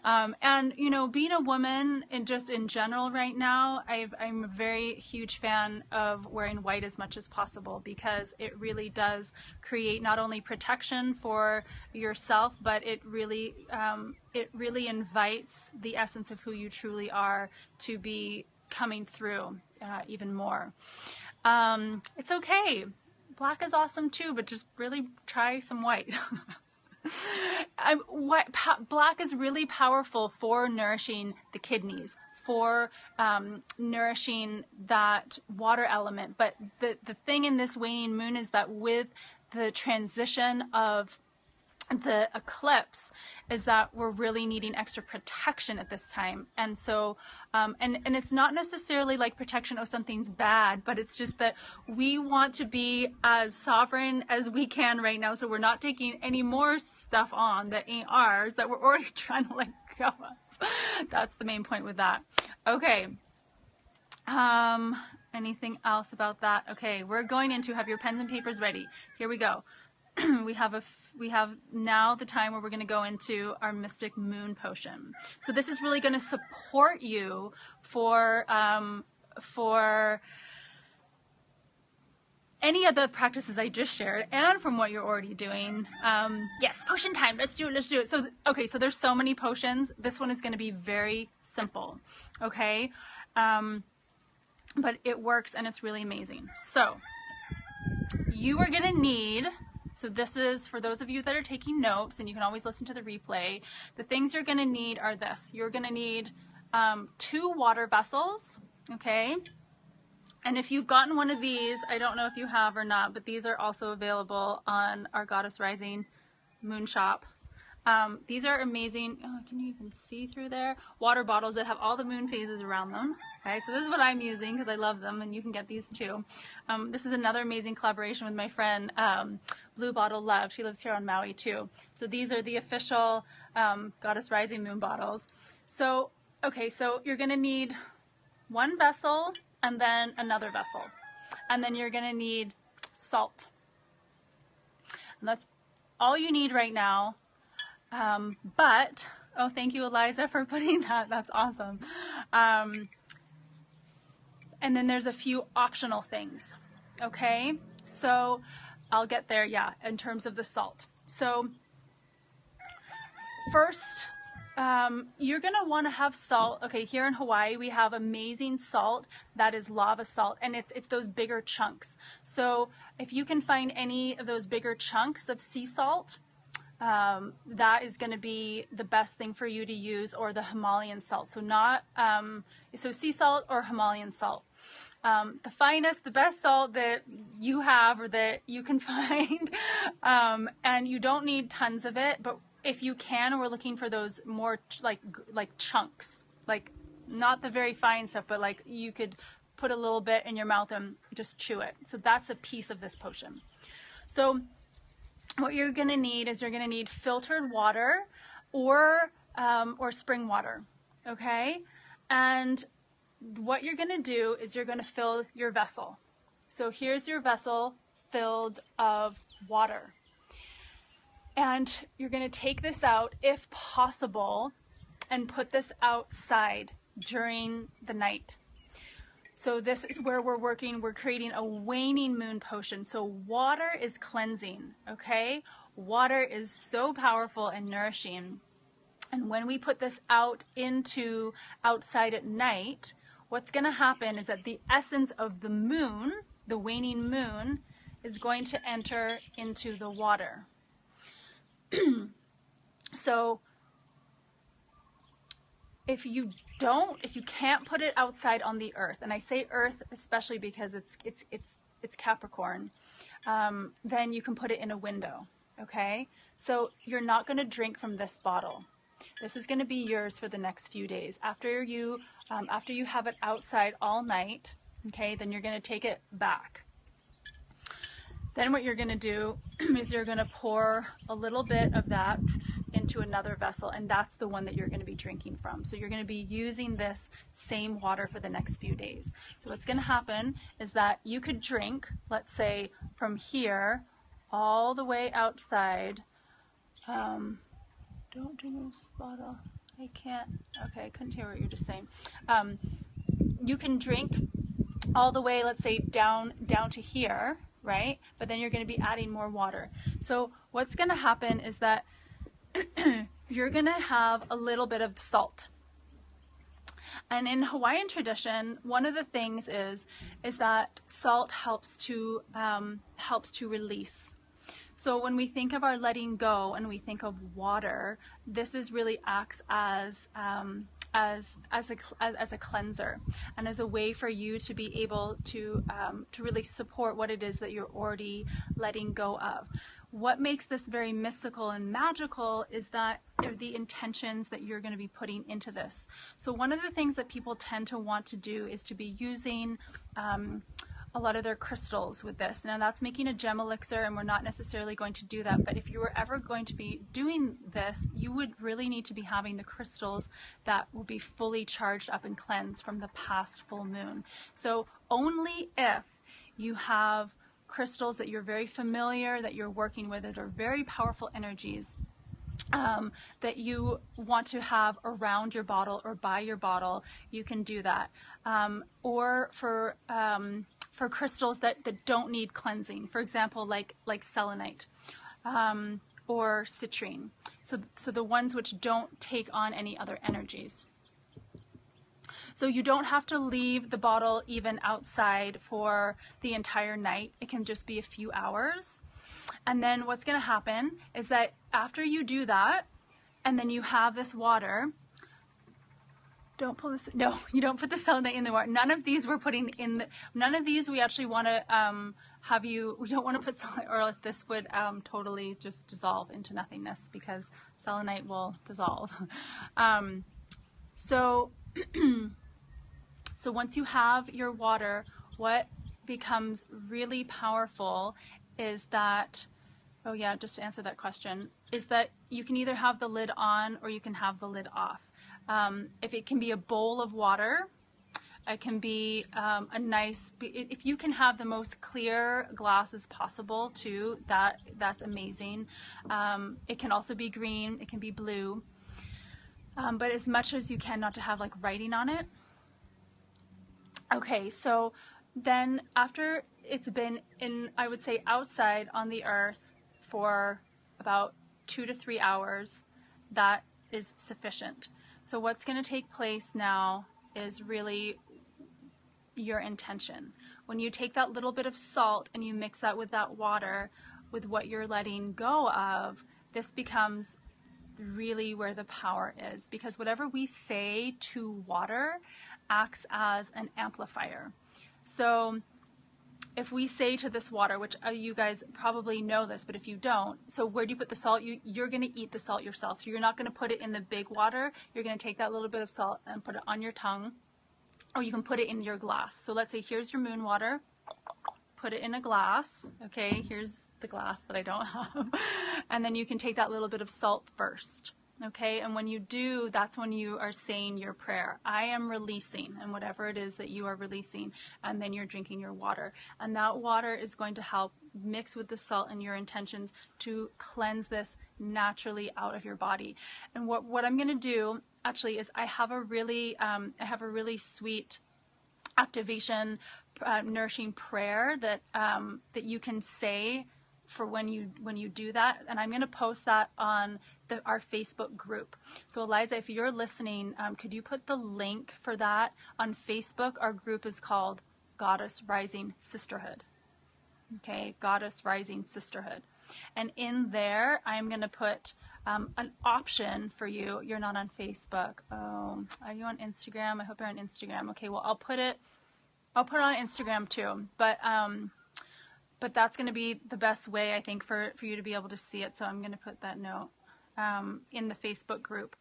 And you know, being a woman and just in general right now, I'm a very huge fan of wearing white as much as possible, because it really does create not only protection for yourself, but it really invites the essence of who you truly are to be coming through even more. It's okay. Black is awesome too, but just really try some white. Black is really powerful for nourishing the kidneys, for nourishing that water element. But the thing in this waning moon is that with the transition of the eclipse, is that we're really needing extra protection at this time. And so And it's not necessarily like protection, oh, something's bad, but it's just that we want to be as sovereign as we can right now. So we're not taking any more stuff on that ain't ours, that we're already trying to let go of. That's the main point with that. Okay. Anything else about that? Okay, we're going into, have your pens and papers ready. Here we go. we have now the time where we're going to go into our Mystic Moon Potion. So this is really going to support you for any of the practices I just shared, and from what you're already doing. Yes, potion time. Let's do it. So okay, so there's so many potions. This one is going to be very simple. Okay. But it works and it's really amazing. So you are going to need, so this is for those of you that are taking notes, and you can always listen to the replay. The things you're going to need are this. You're going to need 2 water vessels, okay? And if you've gotten one of these, I don't know if you have or not, but these are also available on our Goddess Rising Moon Shop. These are amazing. Oh, can you even see through there? Water bottles that have all the moon phases around them. Okay, so this is what I'm using because I love them, and you can get these too. This is another amazing collaboration with my friend Blue Bottle Love. She lives here on Maui too. So these are the official Goddess Rising Moon bottles. So, okay, so you're going to need 1 vessel and then another vessel. And then you're going to need salt. And that's all you need right now. But, oh, thank you, Eliza, for putting that. That's awesome. And then there's a few optional things. Okay, so I'll get there, yeah, in terms of the salt. So first, you're going to want to have salt. Okay, here in Hawaii, we have amazing salt that is lava salt, and it's those bigger chunks. So if you can find any of those bigger chunks of sea salt, that is going to be the best thing for you to use, or the Himalayan salt. So not, so sea salt or Himalayan salt. The finest, the best salt that you have or that you can find. And you don't need tons of it, but if you can, we're looking for those more like chunks, like not the very fine stuff, but like you could put a little bit in your mouth and just chew it. So that's a piece of this potion. So what you're going to need is you're going to need filtered water or spring water, okay? And what you're going to do is you're going to fill your vessel. So here's your vessel filled of water. And you're going to take this out, if possible, and put this outside during the night. So this is where we're working. We're creating a waning moon potion. So water is cleansing, okay? Water is so powerful and nourishing. And when we put this out into outside at night, what's going to happen is that the essence of the moon, the waning moon, is going to enter into the water. So if you can't put it outside on the earth, and I say earth especially because it's Capricorn, then you can put it in a window, okay? So you're not going to drink from this bottle. This is going to be yours for the next few days. After you have it outside all night, okay, then you're going to take it back. Then what you're going to do is you're going to pour a little bit of that into another vessel, and that's the one that you're going to be drinking from. So you're going to be using this same water for the next few days. So what's going to happen is that you could drink, let's say, from here all the way outside. Don't drink this bottle. I can't. Okay, I couldn't hear what you were just saying. You can drink all the way, let's say, down to here, right? But then you're going to be adding more water. So what's going to happen is that you're going to have a little bit of salt. And in Hawaiian tradition, one of the things is that salt helps to release. So when we think of our letting go and we think of water, this is really acts as as a cleanser, and as a way for you to be able to really support what it is that you're already letting go of. What makes this very mystical and magical is that the intentions that you're going to be putting into this. So one of the things that people tend to want to do is to be using a lot of their crystals with this. Now that's making a gem elixir, and we're not necessarily going to do that, but if you were ever going to be doing this, you would really need to be having the crystals that will be fully charged up and cleansed from the past full moon. So only if you have crystals that you're very familiar, that you're working with, that are very powerful energies, that you want to have around your bottle or by your bottle, you can do that. Or for crystals that don't need cleansing, for example, like selenite or citrine. So the ones which don't take on any other energies. So you don't have to leave the bottle even outside for the entire night. It can just be a few hours. And then what's going to happen is that after you do that, and then you have this water, don't pull this, no, you don't put the selenite in the water. None of these we're putting in, none of these we actually want to we don't want to put selenite, or else this would totally just dissolve into nothingness, because selenite will dissolve. So once you have your water, what becomes really powerful is that, oh yeah, just to answer that question, is that you can either have the lid on or you can have the lid off. If it can be a bowl of water, it can be a nice, if you can have the most clear glass as possible too, that's amazing. It can also be green, it can be blue, but as much as you can not to have like writing on it. Okay, so then after it's been in, I would say outside on the earth for about 2 to 3 hours, that is sufficient. So what's going to take place now is really your intention. When you take that little bit of salt and you mix that with that water, with what you're letting go of, this becomes really where the power is, because whatever we say to water acts as an amplifier. So if we say to this water, which you guys probably know this, but if you don't, so where do you put the salt? You're going to eat the salt yourself. So you're not going to put it in the big water. You're going to take that little bit of salt and put it on your tongue, or you can put it in your glass. So let's say here's your moon water. Put it in a glass. Okay, here's the glass that I don't have. And then you can take that little bit of salt first. Okay, and when you do, that's when you are saying your prayer. I am releasing, and whatever it is that you are releasing, and then you're drinking your water. And that water is going to help mix with the salt and your intentions to cleanse this naturally out of your body. And what I'm going to do actually is I have a really sweet activation, nourishing prayer that you can say for when you do that, and I'm going to post that on our Facebook group. So Eliza, if you're listening, could you put the link for that on Facebook? Our group is called Goddess Rising Sisterhood. Okay, Goddess Rising Sisterhood. And in there, I'm going to put an option for you. You're not on Facebook. Oh, are you on Instagram? I hope you're on Instagram. Okay, well, I'll put it on Instagram too. But that's going to be the best way, I think, for you to be able to see it. So I'm going to put that note in the Facebook group.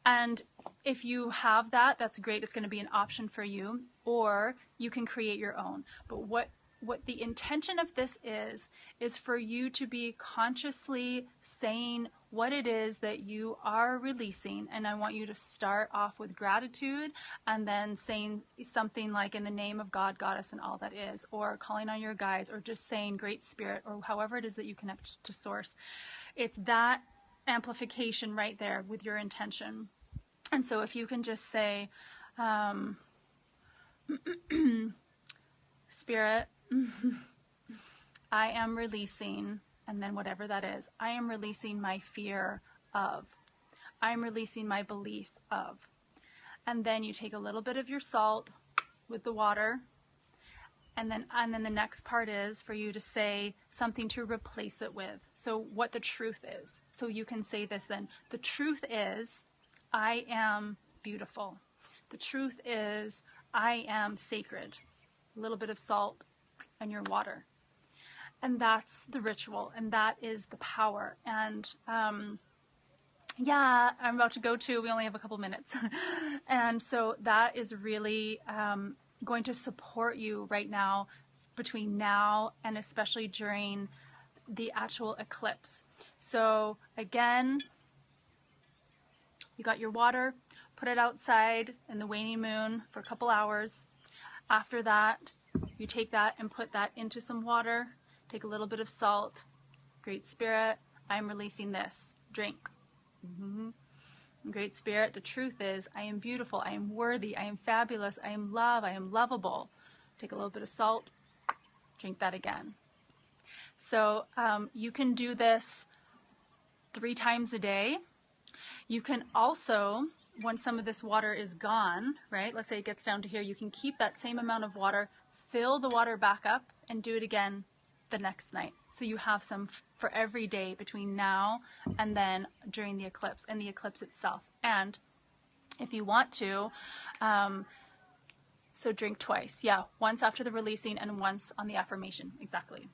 And if you have that, that's great. It's going to be an option for you, or you can create your own. But what the intention of this is for you to be consciously saying what it is that you are releasing. And I want you to start off with gratitude, and then saying something like, in the name of God, Goddess, and all that is, or calling on your guides, or just saying Great Spirit, or however it is that you connect to Source. It's that amplification right there with your intention. And so if you can just say, Spirit, I am releasing, and then whatever that is, I am releasing my fear of, I'm releasing my belief of. And then you take a little bit of your salt with the water, and then the next part is for you to say something to replace it with. So what the truth is. So you can say this then. The truth is, I am beautiful. The truth is, I am sacred. A little bit of salt and your water. And that's the ritual, and that is the power. And yeah, I'm about to go to, we only have a couple minutes. And so that is really going to support you right now, between now and especially during the actual eclipse. So again, you got your water, put it outside in the waning moon for a couple hours. After that, you take that and put that into some water, take a little bit of salt. Great Spirit, I'm releasing this. Drink. Great Spirit, the truth is, I am beautiful, I am worthy, I am fabulous, I am love, I am lovable. Take a little bit of salt, drink that again. So you can do this 3 times a day. You can also, once some of this water is gone, right, let's say it gets down to here, you can keep that same amount of water, fill the water back up, and do it again the next night. So you have some for every day between now and then during the eclipse and the eclipse itself. And if you want to, so drink twice. Yeah, once after the releasing and once on the affirmation. Exactly.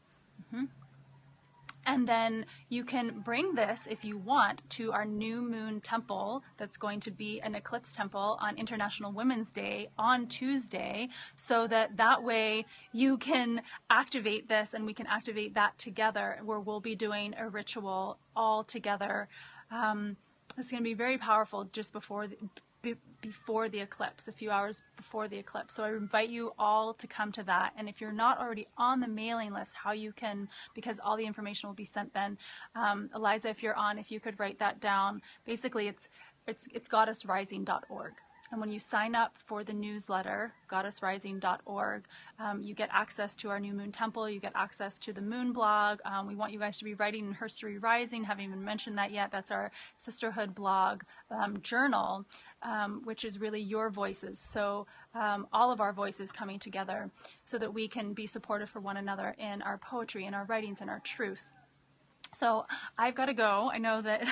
And then you can bring this, if you want, to our new moon temple that's going to be an eclipse temple on International Women's Day on Tuesday, so that way you can activate this and we can activate that together, where we'll be doing a ritual all together. It's going to be very powerful just before the eclipse, a few hours before the eclipse. So I invite you all to come to that. And if you're not already on the mailing list, how you can, because all the information will be sent then. Eliza, if you're on, if you could write that down. Basically, it's goddessrising.org. And when you sign up for the newsletter, goddessrising.org, you get access to our new moon temple. You get access to the moon blog. We want you guys to be writing in Herstory Rising. Haven't even mentioned that yet. That's our sisterhood blog journal, which is really your voices. So all of our voices coming together so that we can be supportive for one another in our poetry, in our writings, in our truth. So I've got to go. I know that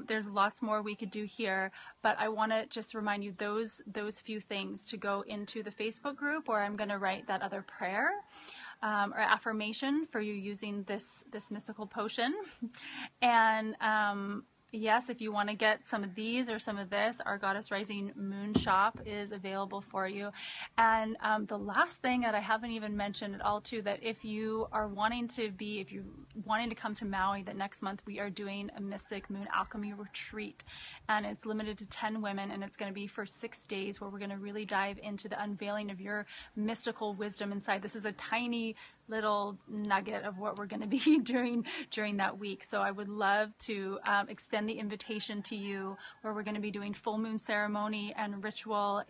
there's lots more we could do here, but I want to just remind you those few things to go into the Facebook group where I'm going to write that other prayer or affirmation for you using this mystical potion. And yes, if you want to get some of these or some of this, our Goddess Rising Moon Shop is available for you. And the last thing that I haven't even mentioned at all too, that if you are wanting to come to Maui, that next month we are doing a Mystic Moon Alchemy Retreat. And it's limited to 10 women, and it's going to be for 6 days where we're going to really dive into the unveiling of your mystical wisdom inside. This is a tiny little nugget of what we're going to be doing during that week. So I would love to extend the invitation to you, where we're going to be doing full moon ceremony and ritual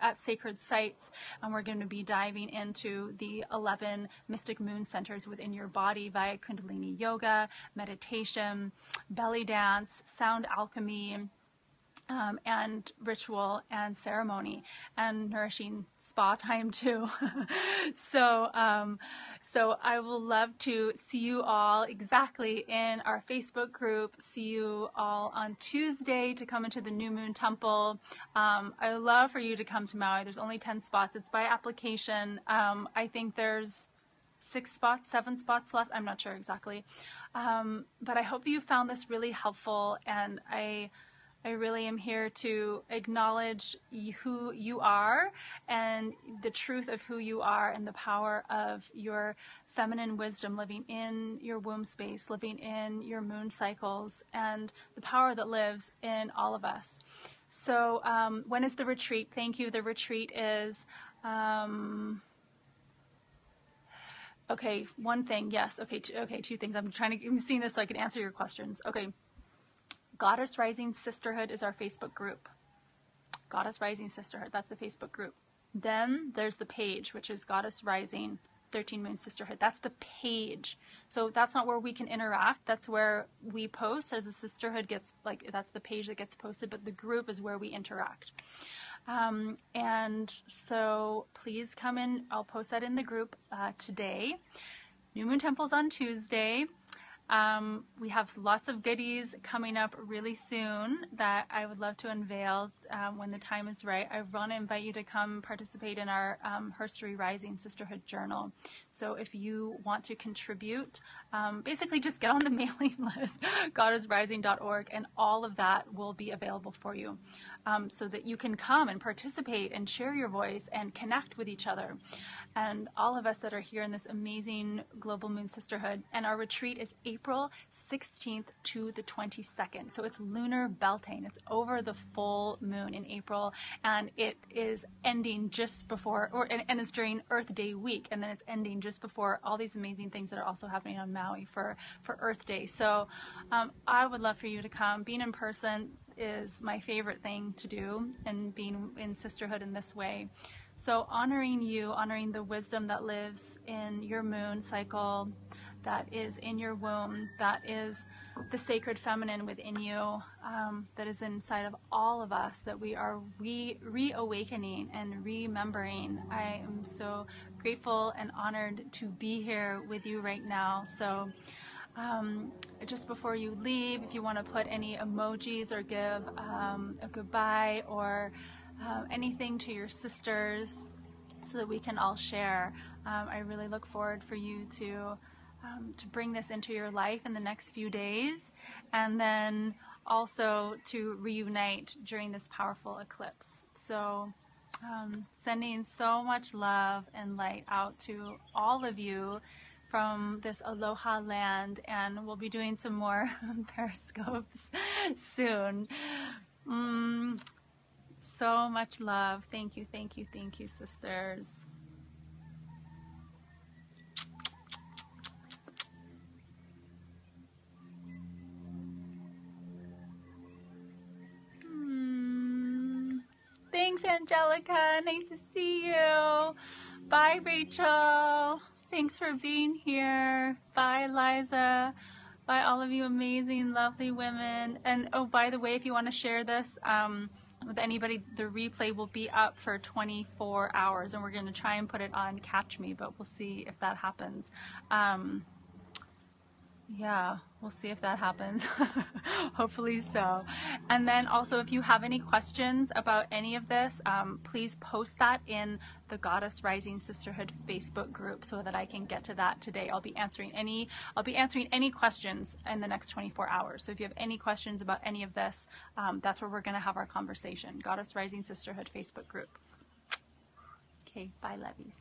at sacred sites, and we're going to be diving into the 11 mystic moon centers within your body via Kundalini yoga, meditation, belly dance, sound alchemy, and ritual and ceremony, and nourishing spa time too. So I will love to see you all exactly in our Facebook group. See you all on Tuesday to come into the New Moon Temple. I would love for you to come to Maui. There's only 10 spots. It's by application. I think there's 7 spots left. I'm not sure exactly. But I hope you found this really helpful, and I really am here to acknowledge who you are and the truth of who you are and the power of your feminine wisdom living in your womb space, living in your moon cycles, and the power that lives in all of us. So when is the retreat? Thank you. The retreat is... okay, one thing, yes. Okay, two things. I'm seeing this so I can answer your questions. Okay. Goddess Rising Sisterhood is our Facebook group. Goddess Rising Sisterhood, that's the Facebook group. Then there's the page, which is Goddess Rising 13 Moon Sisterhood. That's the page. So that's not where we can interact. That's where we post as the sisterhood gets, that's the page that gets posted, but the group is where we interact. And so please come in. I'll post that in the group today. New Moon Temple's on Tuesday. We have lots of goodies coming up really soon that I would love to unveil when the time is right. I want to invite you to come participate in our Herstory Rising Sisterhood Journal. So if you want to contribute, basically just get on the mailing list, goddessrising.org, and all of that will be available for you so that you can come and participate and share your voice and connect with each other. And all of us that are here in this amazing Global Moon Sisterhood. And our retreat is April 16th to the 22nd. So it's lunar Beltane. It's over the full moon in April. And it is ending just before, and it's during Earth Day week. And then it's ending just before all these amazing things that are also happening on Maui for Earth Day. So I would love for you to come. Being in person is my favorite thing to do, and being in sisterhood in this way. So honoring you, honoring the wisdom that lives in your moon cycle, that is in your womb, that is the sacred feminine within you, that is inside of all of us, that we are reawakening and remembering. I am so grateful and honored to be here with you right now. So just before you leave, if you want to put any emojis or give a goodbye or anything to your sisters so that we can all share. I really look forward for you to bring this into your life in the next few days, and then also to reunite during this powerful eclipse. So sending so much love and light out to all of you from this aloha land, and we'll be doing some more periscopes soon. So much love. Thank you, thank you, thank you, sisters. Thanks, Angelica. Nice to see you. Bye, Rachel. Thanks for being here. Bye, Liza. Bye, all of you amazing, lovely women. And oh, by the way, if you want to share this with anybody, the replay will be up for 24 hours, and we're going to try and put it on Catch Me, but we'll see if that happens. Yeah, we'll see if that happens. Hopefully so. And then also, if you have any questions about any of this, please post that in the Goddess Rising Sisterhood Facebook group so that I can get to that today. I'll be answering any questions in the next 24 hours. So if you have any questions about any of this, that's where we're going to have our conversation. Goddess Rising Sisterhood Facebook group. Okay, bye, lovies.